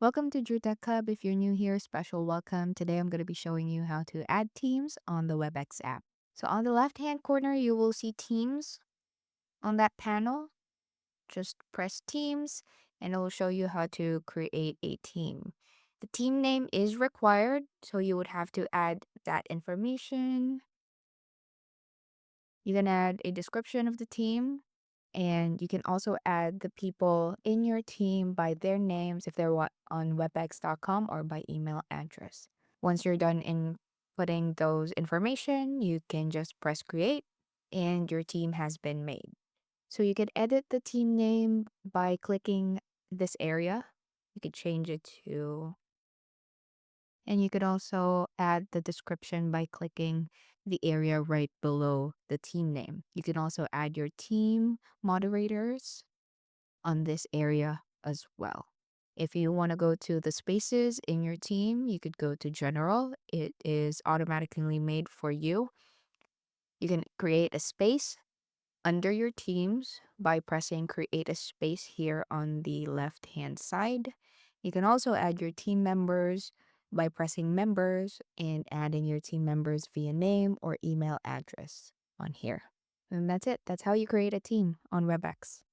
Welcome to DrewTech Hub. If you're new here, special welcome. Today I'm going to be showing you how to add teams on the Webex app. So on the left-hand corner, you will see teams on that panel. Just press teams and it will show you how to create a team. The team name is required, so you would have to add that information. You can add a description of the team, and you can also add the people in your team by their names if they're on webex.com or by email address. Once you're done inputting those information, you can just press create and your team has been made. So you could edit the team name by clicking this area. You could change it to, and you could also add the description by clicking the area right below the team name. You can also add your team moderators on this area as well. If you want to go to the spaces in your team, you could go to general. It is automatically made for you. You can create a space under your teams by pressing create a space here on the left hand side. You can also add your team members by pressing members and adding your team members via name or email address on here. And that's it. That's how you create a team on Webex.